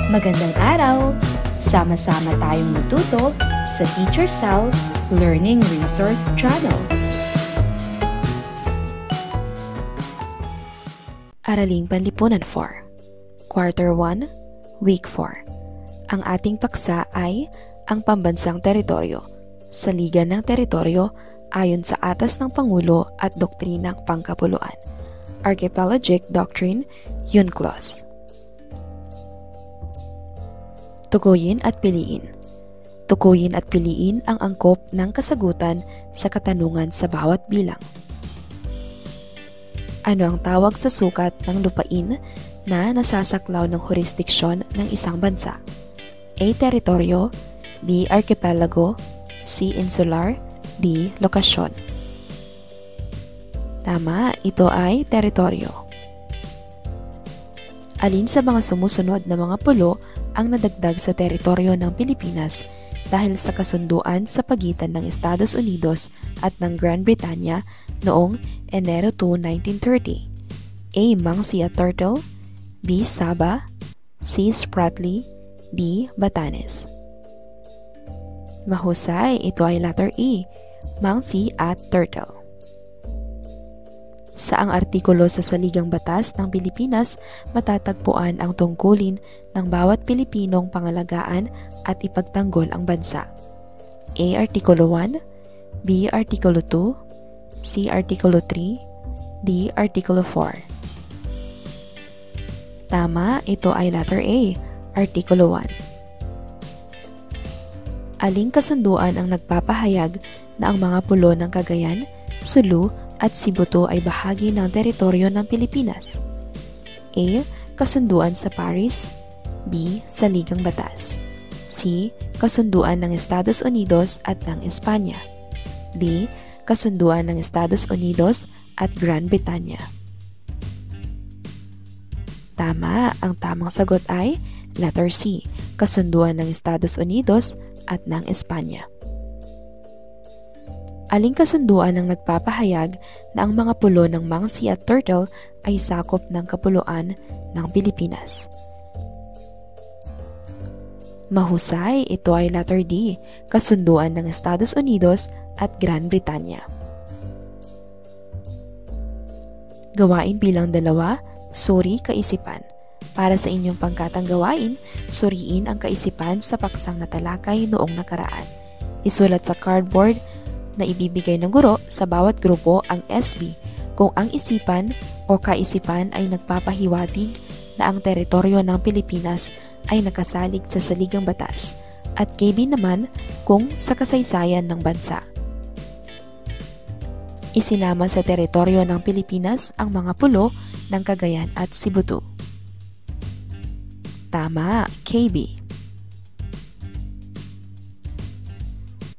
Magandang araw! Sama-sama tayong matuto sa Teacher Sal Learning Resource Channel. Araling Panlipunan 4, Quarter 1, Week 4. Ang ating paksa ay ang pambansang teritoryo. Sa Liga ng Teritoryo ayon sa Atas ng Pangulo at Doktrinang Pangkapuluan. Archipelagic Doctrine, UNCLOS. Tukuyin at piliin. Tukuyin at piliin ang angkop ng kasagutan sa katanungan sa bawat bilang. Ano ang tawag sa sukat ng lupain na nasasaklaw ng jurisdiksyon ng isang bansa? A. Teritoryo, B. Archipelago, C. Insular, D. Lokasyon. Tama, ito ay teritoryo. Alin sa mga sumusunod na mga pulo ang nadagdag sa teritoryo ng Pilipinas dahil sa kasunduan sa pagitan ng Estados Unidos at ng Gran Britanya noong Enero 2, 1930? A. Mangsi at Turtle, B. Sabah, C. Spratly, D. Batanes. Mahusay, ito ay letter E, Mangsi at Turtle. Saang artikulo sa Saligang Batas ng Pilipinas matatagpuan ang tungkulin ng bawat Pilipinong pangalagaan at ipagtanggol ang bansa? A. Artikulo 1, B. Artikulo 2, C. Artikulo 3, D. Artikulo 4. Tama, ito ay letter A, Artikulo 1. Aling kasunduan ang nagpapahayag na ang mga pulo ng Cagayan, Sulu, at Sibuto ay bahagi ng teritoryo ng Pilipinas? A. Kasunduan sa Paris, B. Saligang Batas, C. Kasunduan ng Estados Unidos at ng Espanya, D. Kasunduan ng Estados Unidos at Gran Britanya. Tama, ang tamang sagot ay letter C. Kasunduan ng Estados Unidos at ng Espanya. Aling kasunduan ang nagpapahayag na ang mga pulo ng Mangsi at Turtle ay sakop ng kapuluan ng Pilipinas? Mahusay, ito ay letter D, kasunduan ng Estados Unidos at Gran Britanya. Gawain bilang 2, suri kaisipan. Para sa inyong pangkatang gawain, suriin ang kaisipan sa paksang natalakay noong nakaraan. Isulat sa cardboard na ibibigay ng guro sa bawat grupo ang SB kung ang isipan o kaisipan ay nagpapahiwatig na ang teritoryo ng Pilipinas ay nakasalig sa Saligang Batas at KB naman kung sa kasaysayan ng bansa. Isinama sa teritoryo ng Pilipinas ang mga pulo ng Cagayan at Sibuto. Tama, KB.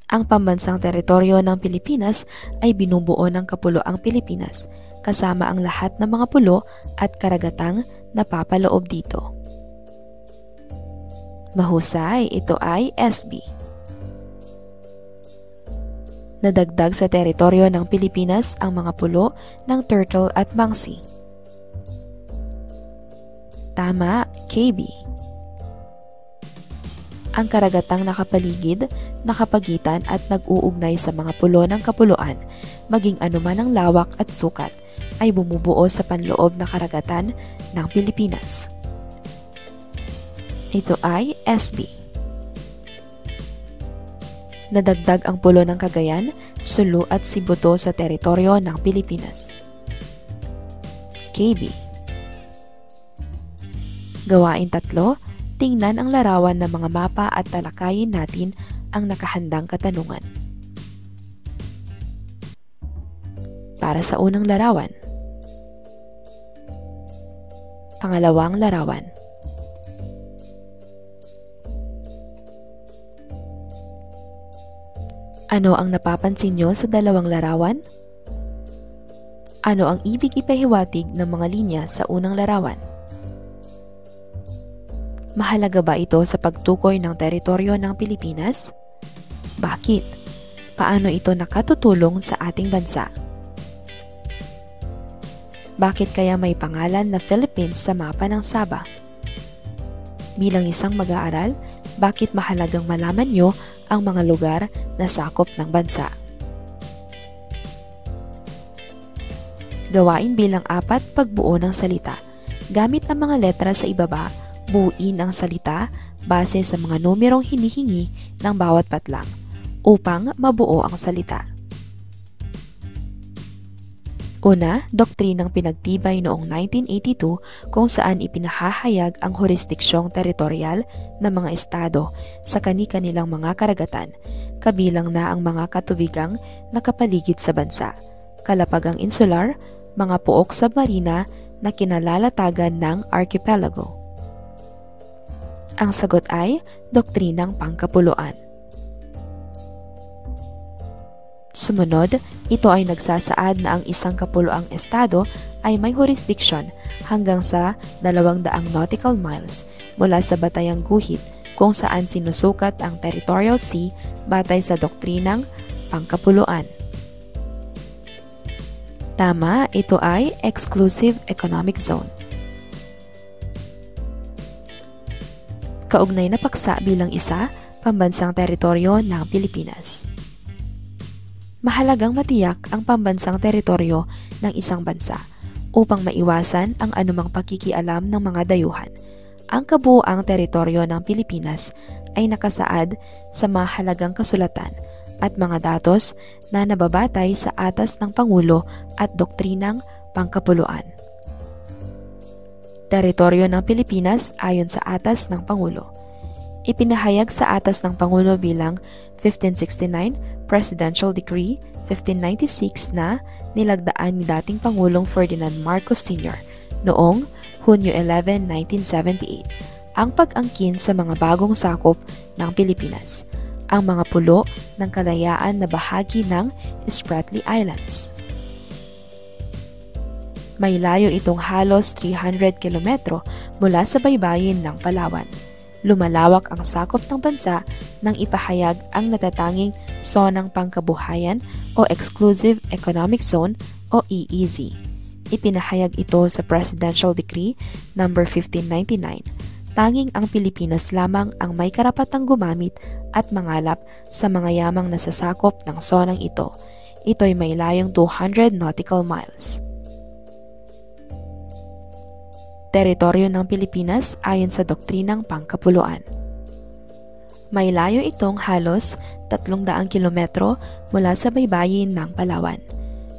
Ang pambansang teritoryo ng Pilipinas ay binubuo ng Kapuloang Pilipinas, kasama ang lahat ng mga pulo at karagatang napapaloob dito. Mahusay, ito ay SB. Nadagdag sa teritoryo ng Pilipinas ang mga pulo ng Turtle at Mangsi. Tama, KB. Ang karagatang nakapaligid, nakapagitan at nag-uugnay sa mga pulo ng kapuluan, maging anuman ang lawak at sukat, ay bumubuo sa panloob na karagatan ng Pilipinas. Ito ay SB. Nadagdag ang pulo ng Cagayan, Sulu at Sibuto sa teritoryo ng Pilipinas. KB. Gawain 3, tingnan ang larawan ng mga mapa at talakayin natin ang nakahandang katanungan. Para sa unang larawan. Pangalawang larawan. Ano ang napapansin nyo sa dalawang larawan? Ano ang ibig ipahiwatig ng mga linya sa unang larawan? Mahalaga ba ito sa pagtukoy ng teritoryo ng Pilipinas? Bakit? Paano ito nakatutulong sa ating bansa? Bakit kaya may pangalan na Philippines sa mapa ng Sabah? Bilang isang mag-aaral, bakit mahalagang malaman nyo ang mga lugar na sakop ng bansa? Gawain bilang 4, pagbuo ng salita. Gamit ang mga letra sa ibaba, buuin ang salita base sa mga numerong hinihingi ng bawat patlang upang mabuo ang salita. Una, doktrinang pinagtibay noong 1982 kung saan ipinahahayag ang jurisdiksyong teritorial ng mga estado sa kani-kanilang mga karagatan, kabilang na ang mga katubigang nakapaligid sa bansa, kalapagang insular, mga puok submarina na kinalalatagan ng archipelago. Ang sagot ay doktrinang pangkapuluan. Sumunod, ito ay nagsasaad na ang isang kapuluang estado ay may jurisdiction hanggang sa 200 nautical miles mula sa batayang guhit kung saan sinusukat ang territorial sea batay sa doktrinang pangkapuluan. Tama, ito ay exclusive economic zone. Kaugnay na paksa bilang isa, pambansang teritoryo ng Pilipinas. Mahalagang matiyak ang pambansang teritoryo ng isang bansa upang maiwasan ang anumang pakikialam ng mga dayuhan. Ang kabuuang teritoryo ng Pilipinas ay nakasaad sa mahalagang kasulatan at mga datos na nababatay sa atas ng Pangulo at doktrinang pangkapuluan. Teritoryo ng Pilipinas ayon sa atas ng Pangulo. Ipinahayag sa atas ng Pangulo bilang 1569 Presidential Decree 1596 na nilagdaan ni dating Pangulong Ferdinand Marcos Sr. noong Hunyo 11, 1978 ang pag-angkin sa mga bagong sakop ng Pilipinas, ang mga pulo ng kalayaan na bahagi ng Spratly Islands. May layo itong halos 300 kilometro mula sa baybayin ng Palawan. Lumalawak ang sakop ng bansa nang ipahayag ang natatanging Zonang Pangkabuhayan o Exclusive Economic Zone o EEZ. Ipinahayag ito sa Presidential Decree No. 1599. Tanging ang Pilipinas lamang ang may karapatang gumamit at mangalap sa mga yamang nasasakop ng zonang ito. Ito'y may layong 200 nautical miles. Teritoryo ng Pilipinas ayon sa doktrinang pangkapuluan. May layo itong halos 300 kilometro mula sa baybayin ng Palawan.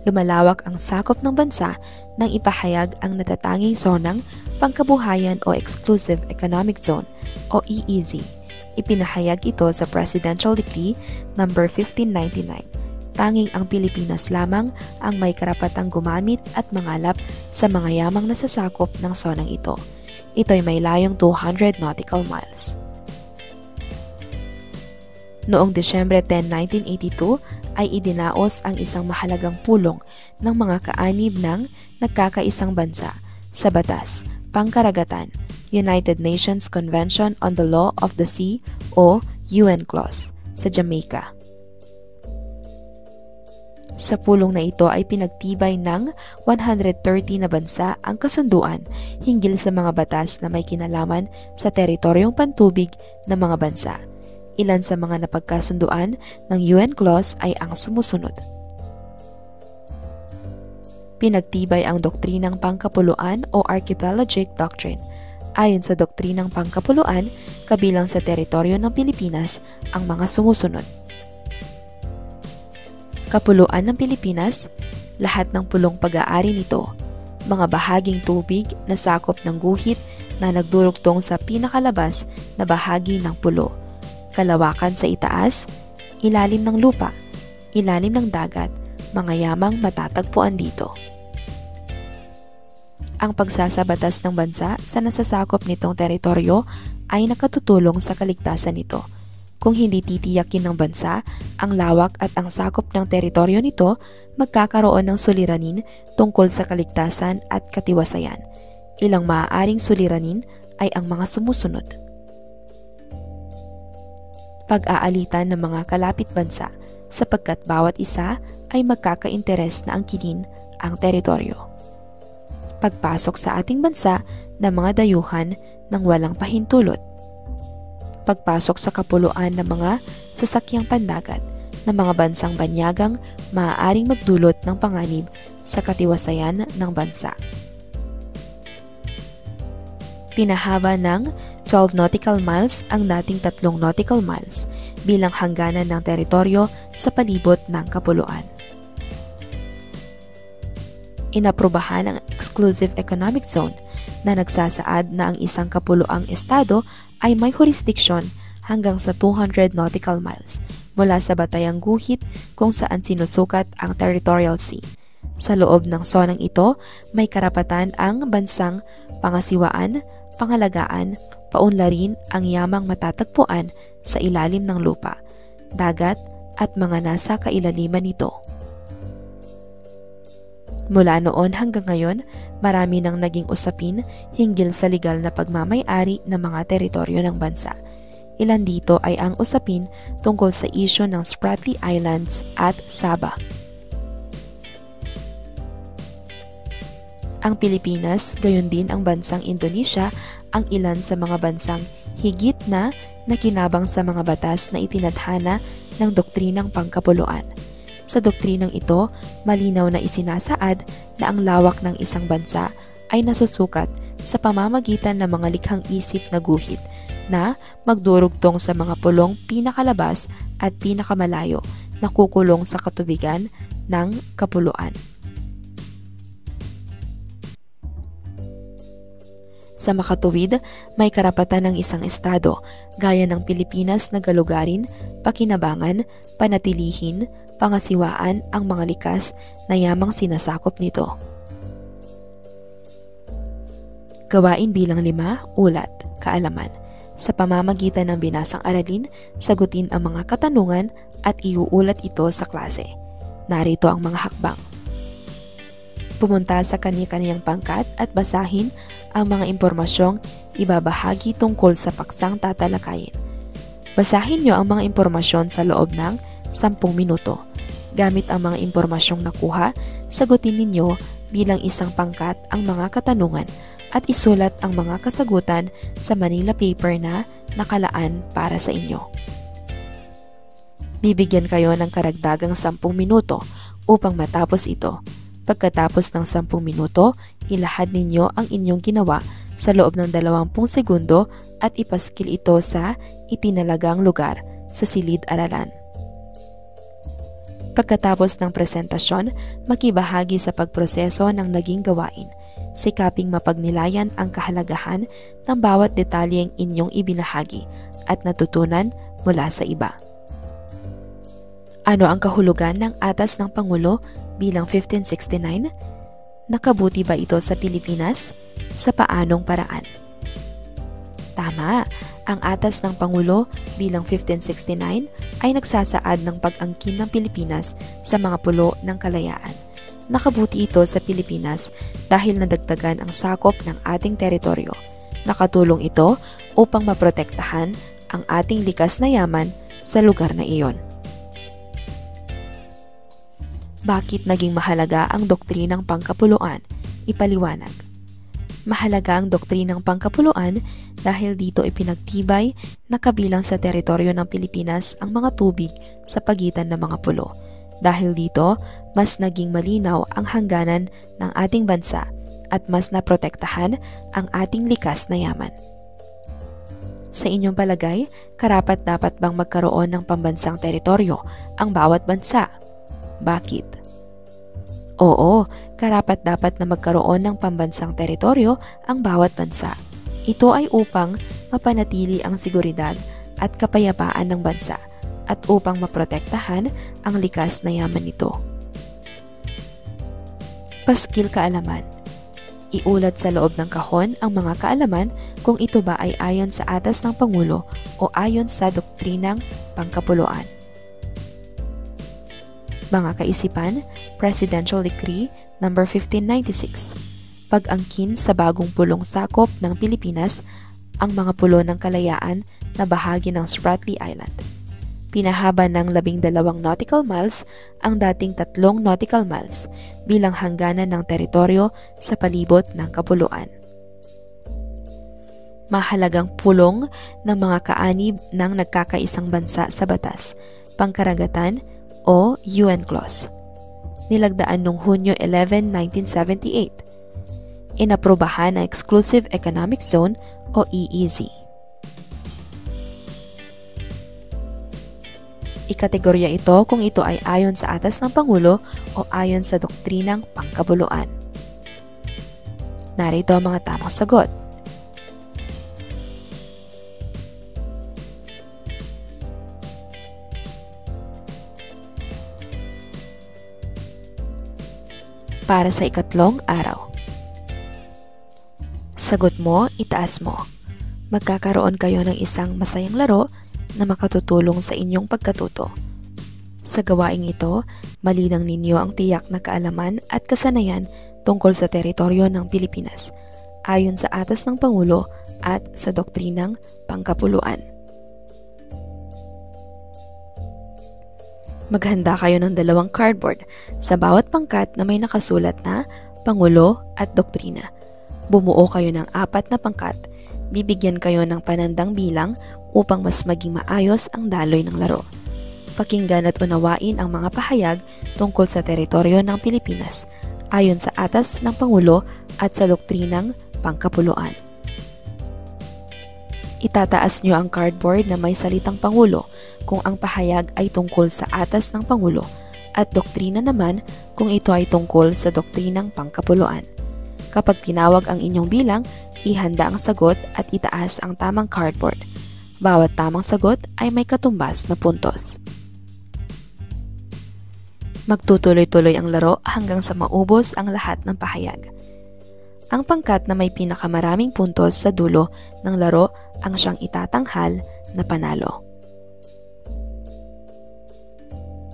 Lumalawak ang sakop ng bansa nang ipahayag ang natatanging zonang pangkabuhayan o Exclusive Economic Zone o EEZ. Ipinahayag ito sa Presidential Decree No. 1599. Tanging ang Pilipinas lamang ang may karapatang gumamit at mangalap sa mga yamang nasasakop ng zonang ito. Ito'y may layong 200 nautical miles. Noong Disyembre 10, 1982 ay idinaos ang isang mahalagang pulong ng mga kaanib ng nagkakaisang bansa sa batas, pangkaragatan, United Nations Convention on the Law of the Sea o UNCLOS sa Jamaica. Sa pulong na ito ay pinagtibay ng 130 na bansa ang kasunduan hinggil sa mga batas na may kinalaman sa teritoryong pantubig ng mga bansa. Ilan sa mga napagkasunduan ng UNCLOS ay ang sumusunod. Pinagtibay ang doktrinang pangkapuluan o Archipelagic Doctrine. Ayon sa doktrinang pangkapuluan, kabilang sa teritoryo ng Pilipinas ang mga sumusunod. Kapuluan ng Pilipinas, lahat ng pulong pag-aari nito, mga bahaging tubig na sakop ng guhit na nagdurugtong sa pinakalabas na bahagi ng pulo, kalawakan sa itaas, ilalim ng lupa, ilalim ng dagat, mga yamang matatagpuan dito. Ang pagsasabatas ng bansa sa nasasakop nitong teritoryo ay nakatutulong sa kaligtasan nito. Kung hindi titiyakin ng bansa ang lawak at ang sakop ng teritoryo nito, magkakaroon ng suliranin tungkol sa kaligtasan at katiwasayan. Ilang maaaring suliranin ay ang mga sumusunod. Pag-aalitan ng mga kalapit bansa sapagkat bawat isa ay magkakainteres na angkinin ang teritoryo. Pagpasok sa ating bansa ng mga dayuhan ng walang pahintulot. pagpasok sa kapuluan ng mga sasakyang pandagat ng mga bansang banyagang maaaring magdulot ng panganib sa katiwasayan ng bansa. Pinahaba ng 12 nautical miles ang dating 3 nautical miles bilang hangganan ng teritoryo sa palibot ng kapuluan. Inaprubahan ang Exclusive Economic Zone na nagsasaad na ang isang kapuluang estado ay may jurisdiksyon hanggang sa 200 nautical miles mula sa batayang guhit kung saan sinusukat ang Territorial Sea. Sa loob ng zonang ito, may karapatan ang bansang pangasiwaan, pangalagaan, paunlarin ang yamang matatagpuan sa ilalim ng lupa, dagat at mga nasa kailaliman nito. Mula noon hanggang ngayon, marami nang naging usapin hinggil sa legal na pagmamay-ari ng mga teritoryo ng bansa. Ilan dito ay ang usapin tungkol sa isyu ng Spratly Islands at Sabah. Ang Pilipinas, gayon din ang bansang Indonesia, ang ilan sa mga bansang higit na nakinabang sa mga batas na itinadhana ng doktrinang pangkapuluan. Sa doktrinang ito, malinaw na isinasaad na ang lawak ng isang bansa ay nasusukat sa pamamagitan ng mga likhang isip na guhit na magdurugtong sa mga pulong pinakalabas at pinakamalayo na kukulong sa katubigan ng kapuluan. Sa makatuwid, may karapatan ng isang estado, gaya ng Pilipinas na galugarin, pakinabangan, panatilihin, pangasiwaan ang mga likas na yamang sinasakop nito. Gawain bilang 5, ulat, kaalaman. Sa pamamagitan ng binasang aralin, sagutin ang mga katanungan at iuulat ito sa klase. Narito ang mga hakbang. Pumunta sa kani-kaniyang pangkat at basahin ang mga impormasyong ibabahagi tungkol sa paksang tatalakayin. Basahin nyo ang mga impormasyon sa loob ng 10 minuto. Gamit ang mga impormasyong nakuha, sagutin ninyo bilang isang pangkat ang mga katanungan at isulat ang mga kasagutan sa Manila paper na nakalaan para sa inyo. Bibigyan kayo ng karagdagang 10 minuto upang matapos ito. Pagkatapos ng 10 minuto, ilahad ninyo ang inyong ginawa sa loob ng 20 segundo at ipaskil ito sa itinalagang lugar sa silid-aralan. Pagkatapos ng presentasyon, makibahagi sa pagproseso ng naging gawain. Sikaping mapagnilayan ang kahalagahan ng bawat detalyeng inyong ibinahagi at natutunan mula sa iba. Ano ang kahulugan ng Atas ng Pangulo bilang 1569? Nakabuti ba ito sa Pilipinas? Sa paanong paraan? Tama, ang Atas ng Pangulo bilang 1569 ay nagsasaad ng pag-angkin ng Pilipinas sa mga pulo ng kalayaan. Nakabuti ito sa Pilipinas dahil nadagdagan ang sakop ng ating teritoryo. Nakatulong ito upang maprotektahan ang ating likas na yaman sa lugar na iyon. Bakit naging mahalaga ang doktrinang pangkapuluan? Ipaliwanag. Mahalaga ang doktrinang pangkapuluan dahil dito ipinagtibay na kabilang sa teritoryo ng Pilipinas ang mga tubig sa pagitan ng mga pulo. Dahil dito, mas naging malinaw ang hangganan ng ating bansa at mas naprotektahan ang ating likas na yaman. Sa inyong palagay, karapat-dapat bang magkaroon ng pambansang teritoryo ang bawat bansa? Bakit? Oo, karapat-dapat na magkaroon ng pambansang teritoryo ang bawat bansa. Ito ay upang mapanatili ang seguridad at kapayapaan ng bansa at upang maprotektahan ang likas na yaman nito. Paskil kaalaman. Iulat sa loob ng kahon ang mga kaalaman kung ito ba ay ayon sa Atas ng Pangulo o ayon sa doktrinang pangkapuluan. Mga kaisipan, Presidential Decree No. 1596. Pag-angkin sa bagong pulong sakop ng Pilipinas ang mga pulo ng kalayaan na bahagi ng Spratly Island. Pinahaba ng 12 nautical miles ang dating 3 nautical miles bilang hangganan ng teritoryo sa palibot ng kapuluan. Mahalagang pulong ng mga kaanib ng nagkakaisang bansa sa batas, pangkaragatan o UN Clause. Nilagdaan noong Hunyo 11, 1978. Inaprubahan ang Exclusive Economic Zone o EEZ. Ikategorya ito kung ito ay ayon sa atas ng Pangulo o ayon sa doktrinang pangkabuluan. Narito ang mga tamang sagot. Para sa ikatlong araw. Sagot mo, itaas mo. Magkakaroon kayo ng isang masayang laro na makatutulong sa inyong pagkatuto. Sa gawaing ito, malinang ninyo ang tiyak na kaalaman at kasanayan tungkol sa teritoryo ng Pilipinas, ayon sa atas ng Pangulo at sa doktrinang pangkapuluan. Maghanda kayo ng 2 cardboard sa bawat pangkat na may nakasulat na Pangulo at Doktrina. Bumuo kayo ng 4 na pangkat. Bibigyan kayo ng panandang bilang upang mas maging maayos ang daloy ng laro. Pakinggan at unawain ang mga pahayag tungkol sa teritoryo ng Pilipinas ayon sa atas ng Pangulo at sa doktrinang pangkapuluan. Itataas nyo ang cardboard na may salitang Pangulo kung ang pahayag ay tungkol sa atas ng Pangulo at doktrina naman kung ito ay tungkol sa doktrinang pangkapuluan. Kapag tinawag ang inyong bilang, ihanda ang sagot at itaas ang tamang cardboard. Bawat tamang sagot ay may katumbas na puntos. Magtutuloy-tuloy ang laro hanggang sa maubos ang lahat ng pahayag. Ang pangkat na may pinakamaraming puntos sa dulo ng laro ang siyang itatanghal na panalo.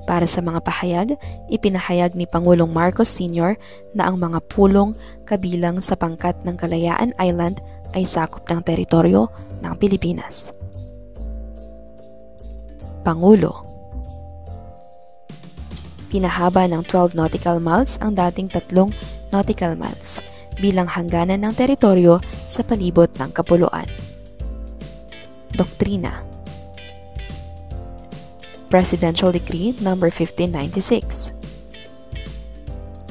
Para sa mga pahayag, ipinahayag ni Pangulong Marcos Sr. na ang mga pulong kabilang sa pangkat ng Kalayaan Island ay sakop ng teritoryo ng Pilipinas. Pangulo. Pinahaba ng 12 nautical miles ang dating 3 nautical miles bilang hangganan ng teritoryo sa palibot ng kapuluan. Doktrina. Presidential Decree No. 1596.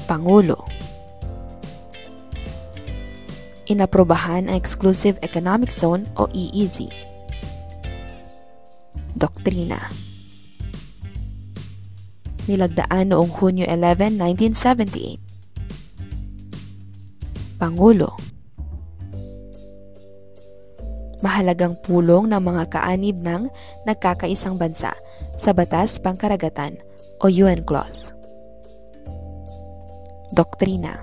Pangulo. Inaprubahan ang Exclusive Economic Zone o EEZ. Doktrina. Nilagdaan noong Hunyo 11, 1978. Pangulo. Mahalagang pulong ng mga kaanib ng nagkakaisang bansa sa Batas Pangkaragatan o UN Clause. Doktrina.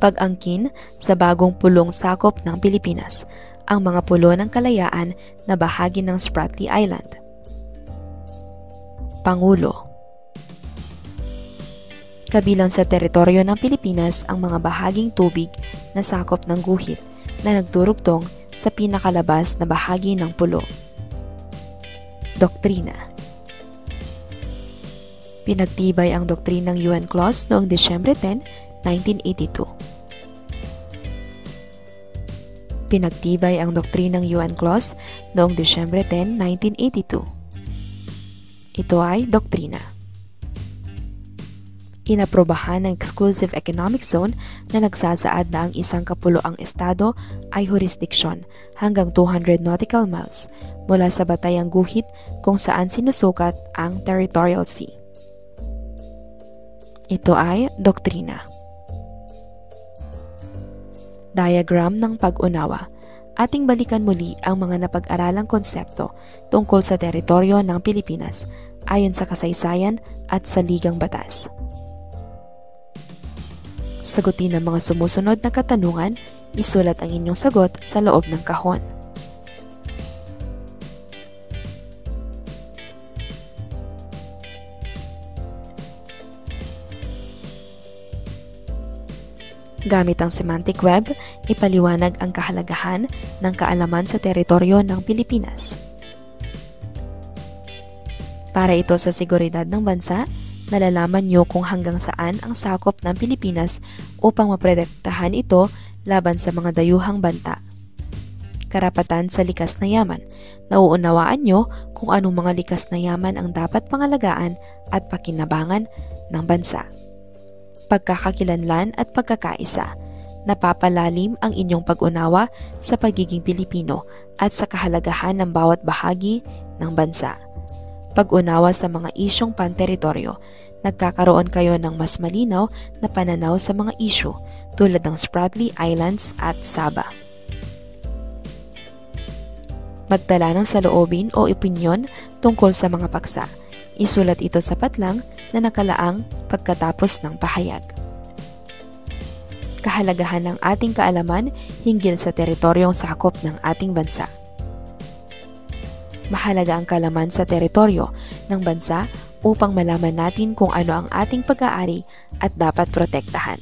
Pag-angkin sa bagong pulong sakop ng Pilipinas, ang mga pulo ng kalayaan na bahagi ng Spratly Island. Pangulo. Kabilang sa teritoryo ng Pilipinas ang mga bahaging tubig na sakop ng guhit na nagdurugtong sa pinakalabas na bahagi ng pulo. Doktrina. Pinagtibay ang doktrinang UN Clause noong Disyembre 10, 1982. Pinagtibay ang doktrinang UN Clause noong Disyembre 10, 1982. Ito ay doktrina. Inaprubahan ng Exclusive Economic Zone na nagsasaad na ang isang kapuloang estado ay jurisdiksyon hanggang 200 nautical miles mula sa batayang guhit kung saan sinusukat ang territorial sea. Ito ay doktrina. Diagram ng pag-unawa. Ating balikan muli ang mga napag-aralang konsepto tungkol sa teritoryo ng Pilipinas ayon sa kasaysayan at sa ligang batas. Sagutin ang mga sumusunod na katanungan, isulat ang inyong sagot sa loob ng kahon. Gamit ang semantic web, ipaliwanag ang kahalagahan ng kaalaman sa teritoryo ng Pilipinas. Para ito sa seguridad ng bansa, nalalaman nyo kung hanggang saan ang sakop ng Pilipinas upang maprotektahan ito laban sa mga dayuhang banta. Karapatan sa likas na yaman. Nauunawaan nyo kung anong mga likas na yaman ang dapat pangalagaan at pakinabangan ng bansa. Pagkakakilanlan at pagkakaisa. Napapalalim ang inyong pag-unawa sa pagiging Pilipino at sa kahalagahan ng bawat bahagi ng bansa. Pag-unawa sa mga isyong panteritoryo. Nagkakaroon kayo ng mas malinaw na pananaw sa mga isyu tulad ng Spratly Islands at Sabah. Magtala ng saloobin o opinyon tungkol sa mga paksa. Isulat ito sa patlang na nakalaang pagkatapos ng pahayag. Kahalagahan ng ating kaalaman hinggil sa teritoryong sakop ng ating bansa. Mahalaga ang kaalaman sa teritoryo ng bansa upang malaman natin kung ano ang ating pag-aari at dapat protektahan.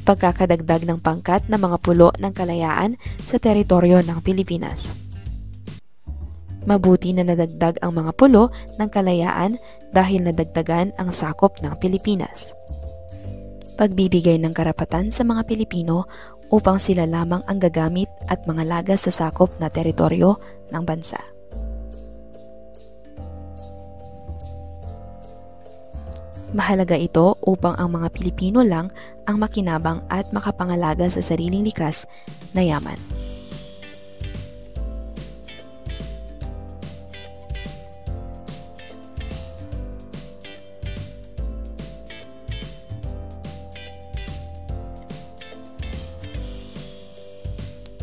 Pagkakadagdag ng pangkat ng mga pulo ng kalayaan sa teritoryo ng Pilipinas. Mabuti na nadagdag ang mga pulo ng kalayaan dahil nadagdagan ang sakop ng Pilipinas. Pagbibigay ng karapatan sa mga Pilipino upang sila lamang ang gagamit at mangalaga sa sakop na teritoryo ng bansa. Mahalaga ito upang ang mga Pilipino lang ang makinabang at makapangalaga sa sariling likas na yaman.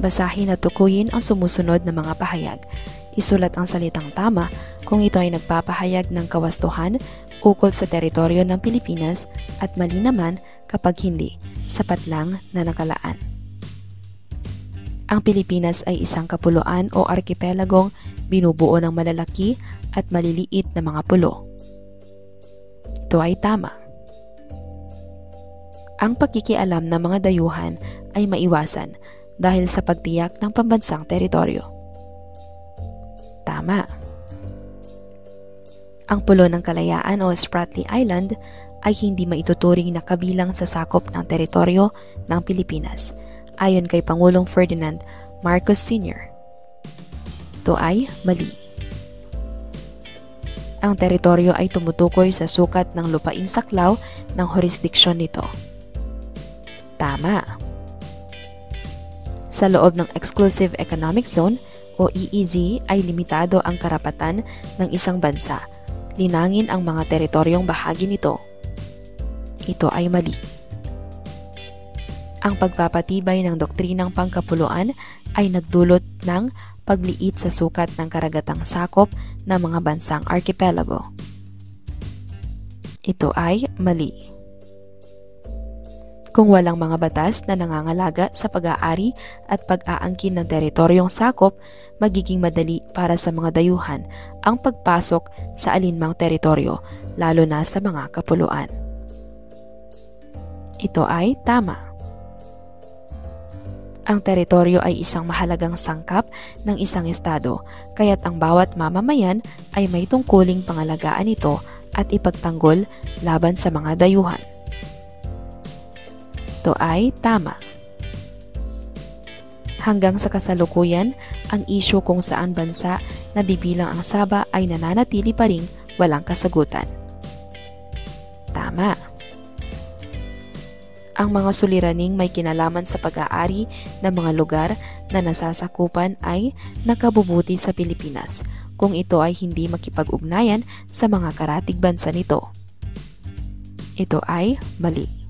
Basahin at tukuyin ang sumusunod na mga pahayag. Isulat ang salitang tama kung ito ay nagpapahayag ng kawastuhan ukol sa teritoryo ng Pilipinas at mali naman kapag hindi, sapat lang na nakalaan. Ang Pilipinas ay isang kapuluan o arkipelagong binubuo ng malalaki at maliliit na mga pulo. Ito ay tama. Ang pagkikialam ng mga dayuhan ay maiwasan dahil sa pagtiyak ng pambansang teritoryo. Tama. Ang Pulo ng Kalayaan o Spratly Island ay hindi maituturing na kabilang sa sakop ng teritoryo ng Pilipinas, ayon kay Pangulong Ferdinand Marcos Sr. Ito ay mali. Ang teritoryo ay tumutukoy sa sukat ng lupaing saklaw ng jurisdiksyon nito. Tama. Sa loob ng Exclusive Economic Zone o EEZ ay limitado ang karapatan ng isang bansa. Linangin ang mga teritoryong bahagi nito. Ito ay mali. Ang pagpapatibay ng doktrinang pangkapuluan ay nagdulot ng pagliit sa sukat ng karagatang sakop ng mga bansang arkipelago. Ito ay mali. Kung walang mga batas na nangangalaga sa pag-aari at pag-aangkin ng teritoryong sakop, magiging madali para sa mga dayuhan ang pagpasok sa alinmang teritoryo, lalo na sa mga kapuluan. Ito ay tama. Ang teritoryo ay isang mahalagang sangkap ng isang estado, kaya't ang bawat mamamayan ay may tungkuling pangalagaan ito at ipagtanggol laban sa mga dayuhan. Ito ay tama. Hanggang sa kasalukuyan, ang isyu kung saan bansa nabibilang ang Sabah ay nananatili pa ring walang kasagutan. Tama. Ang mga suliraning may kinalaman sa pag-aari ng mga lugar na nasasakupan ay nakabubuti sa Pilipinas kung ito ay hindi makipag-ugnayan sa mga karatig bansa nito. Ito ay mali.